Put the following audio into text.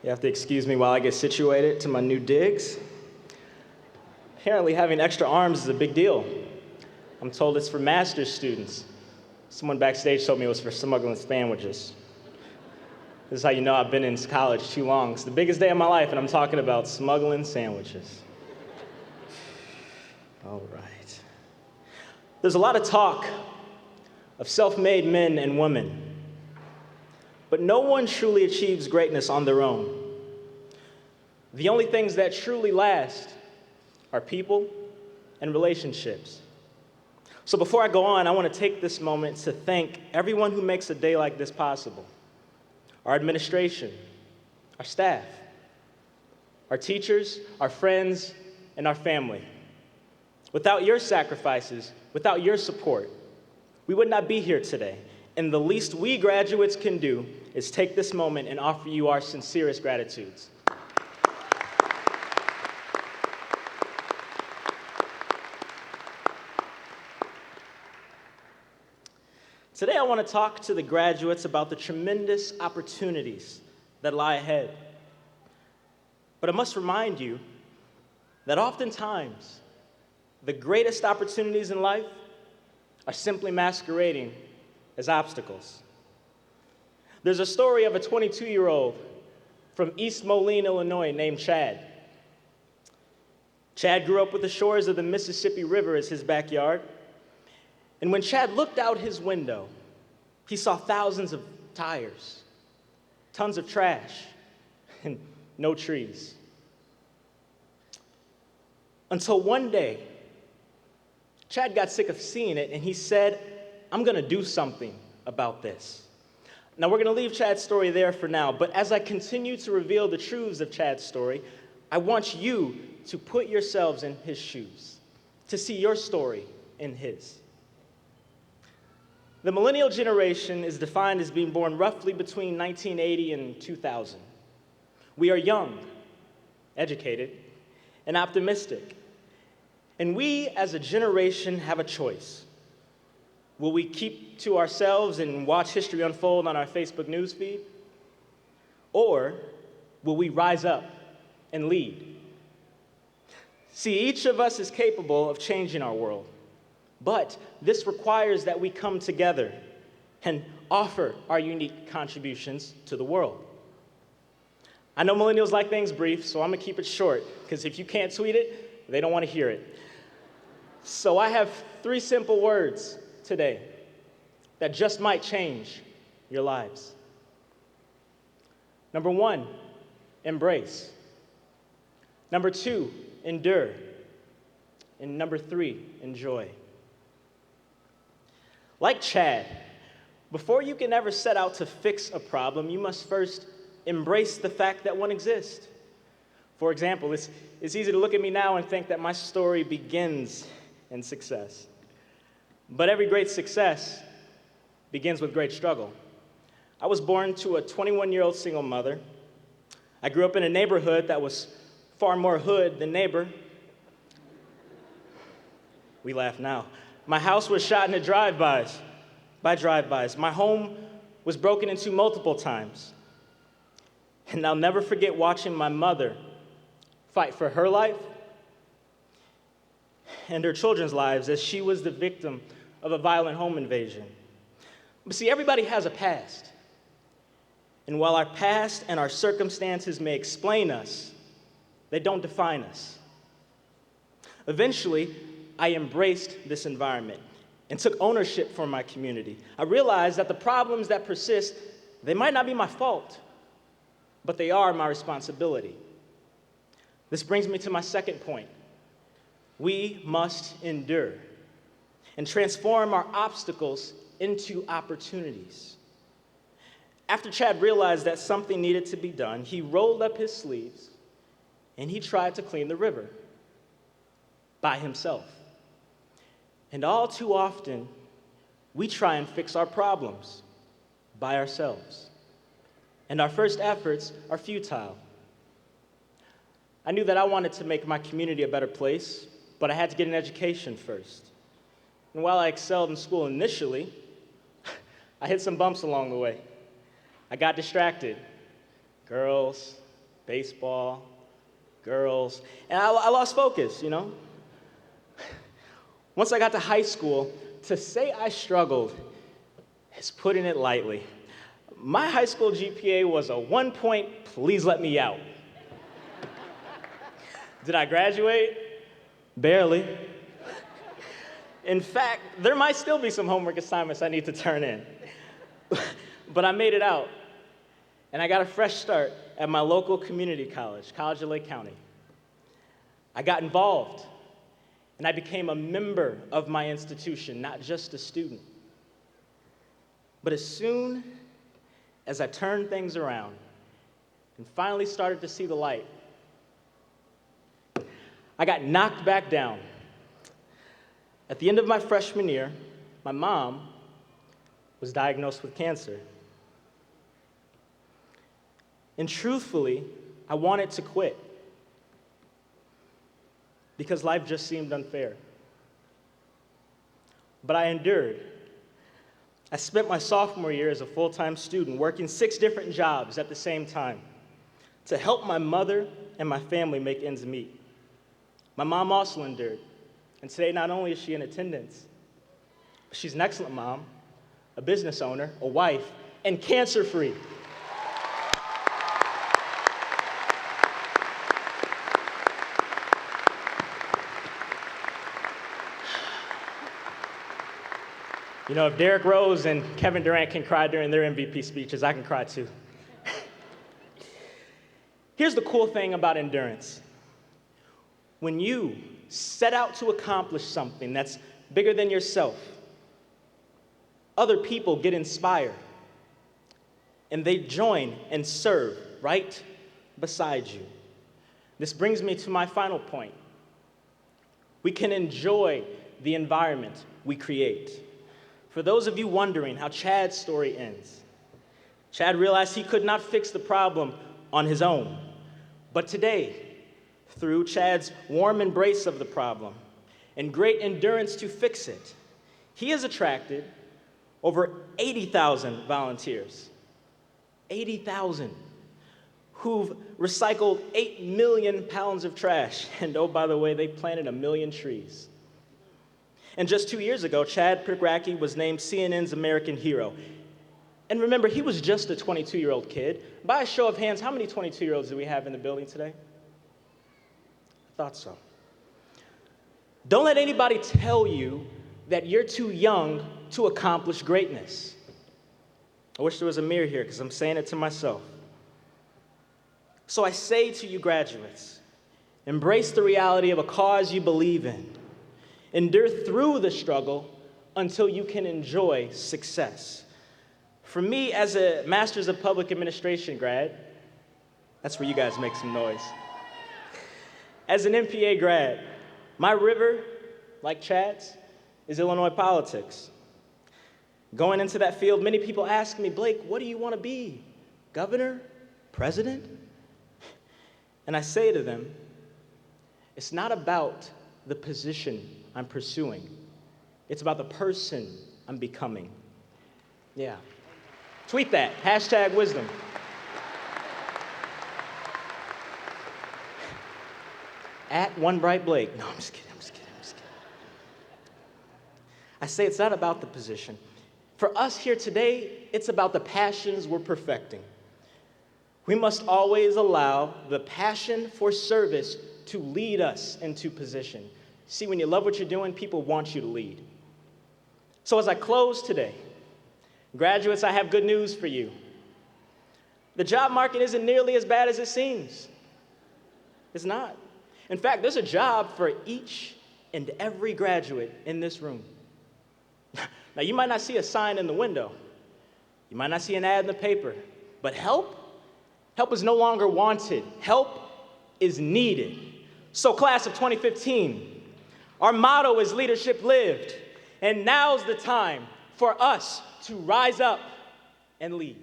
You have to excuse me while I get situated to my new digs. Apparently, having extra arms is a big deal. I'm told it's for master's students. Someone backstage told me it was for smuggling sandwiches. This is how you know I've been in college too long. It's the biggest day of my life, and I'm talking about smuggling sandwiches. All right. There's a lot of talk of self-made men and women, but no one truly achieves greatness on their own. The only things that truly last are people and relationships. So before I go on, I want to take this moment to thank everyone who makes a day like this possible. Our administration, our staff, our teachers, our friends, and our family. Without your sacrifices, without your support, we would not be here today. And the least we graduates can do is take this moment and offer you our sincerest gratitudes. Today I want to talk to the graduates about the tremendous opportunities that lie ahead. But I must remind you that oftentimes the greatest opportunities in life are simply masquerading as obstacles. There's a story of a 22-year-old from East Moline, Illinois, named Chad. Chad grew up with the shores of the Mississippi River as his backyard. And when Chad looked out his window, he saw thousands of tires, tons of trash, and no trees. Until one day, Chad got sick of seeing it, and he said, I'm going to do something about this. Now, we're going to leave Chad's story there for now, but as I continue to reveal the truths of Chad's story, I want you to put yourselves in his shoes, to see your story in his. The millennial generation is defined as being born roughly between 1980 and 2000. We are young, educated, and optimistic. And we, as a generation, have a choice. Will we keep to ourselves and watch history unfold on our Facebook newsfeed? Or will we rise up and lead? See, each of us is capable of changing our world. But this requires that we come together and offer our unique contributions to the world. I know millennials like things brief, so I'm going to keep it short, because if you can't tweet it, they don't want to hear it. So I have 3 simple words today that just might change your lives. Number 1, embrace. Number 2, endure. And number 3, enjoy. Like Chad, before you can ever set out to fix a problem, you must first embrace the fact that one exists. For example, it's easy to look at me now and think that my story begins in success. But every great success begins with great struggle. I was born to a 21-year-old single mother. I grew up in a neighborhood that was far more hood than neighbor. We laugh now. My house was shot into by drive-bys. My home was broken into multiple times. And I'll never forget watching my mother fight for her life and her children's lives as she was the victim of a violent home invasion. But see, everybody has a past. And while our past and our circumstances may explain us, they don't define us. Eventually, I embraced this environment and took ownership for my community. I realized that the problems that persist, they might not be my fault, but they are my responsibility. This brings me to my second point. We must endure and transform our obstacles into opportunities. After Chad realized that something needed to be done, he rolled up his sleeves and he tried to clean the river by himself. And all too often, we try and fix our problems by ourselves. And our first efforts are futile. I knew that I wanted to make my community a better place, but I had to get an education first. And while I excelled in school initially, I hit some bumps along the way. I got distracted. Girls, baseball, girls, and I lost focus, you know? Once I got to high school, to say I struggled is putting it lightly. My high school GPA was a 1 point, please let me out. Did I graduate? Barely. In fact, there might still be some homework assignments I need to turn in. But I made it out, and I got a fresh start at my local community college, College of Lake County. I got involved, and I became a member of my institution, not just a student. But as soon as I turned things around and finally started to see the light, I got knocked back down. At the end of my freshman year, my mom was diagnosed with cancer. And truthfully, I wanted to quit because life just seemed unfair. But I endured. I spent my sophomore year as a full-time student working 6 different jobs at the same time to help my mother and my family make ends meet. My mom also endured. And today, not only is she in attendance, but she's an excellent mom, a business owner, a wife, and cancer-free. You know, if Derrick Rose and Kevin Durant can cry during their MVP speeches, I can cry too. Here's the cool thing about endurance. When you set out to accomplish something that's bigger than yourself, other people get inspired, and they join and serve right beside you. This brings me to my final point. We can enjoy the environment we create. For those of you wondering how Chad's story ends, Chad realized he could not fix the problem on his own. But today, through Chad's warm embrace of the problem and great endurance to fix it, he has attracted over 80,000 volunteers. 80,000 who've recycled 8 million pounds of trash. And oh, by the way, they planted 1 million trees. And just 2 years ago, Chad Pickracki was named CNN's American Hero. And remember, he was just a 22-year-old kid. By a show of hands, how many 22-year-olds do we have in the building today? I thought so. Don't let anybody tell you that you're too young to accomplish greatness. I wish there was a mirror here because I'm saying it to myself. So I say to you graduates, embrace the reality of a cause you believe in. Endure through the struggle until you can enjoy success. For me, as a Master's of Public Administration grad, that's where you guys make some noise. As an MPA grad, my river, like Chad's, is Illinois politics. Going into that field, many people ask me, Blake, what do you want to be? Governor? President? And I say to them, it's not about the position I'm pursuing. It's about the person I'm becoming. Yeah. Tweet that, #wisdom. @OneBrightBlake. No, I'm just kidding. I say it's not about the position. For us here today, it's about the passions we're perfecting. We must always allow the passion for service to lead us into position. See, when you love what you're doing, people want you to lead. So as I close today, graduates, I have good news for you. The job market isn't nearly as bad as it seems. It's not. In fact, there's a job for each and every graduate in this room. Now, you might not see a sign in the window. You might not see an ad in the paper. But help is no longer wanted. Help is needed. So class of 2015, our motto is leadership lived. And now's the time for us to rise up and lead.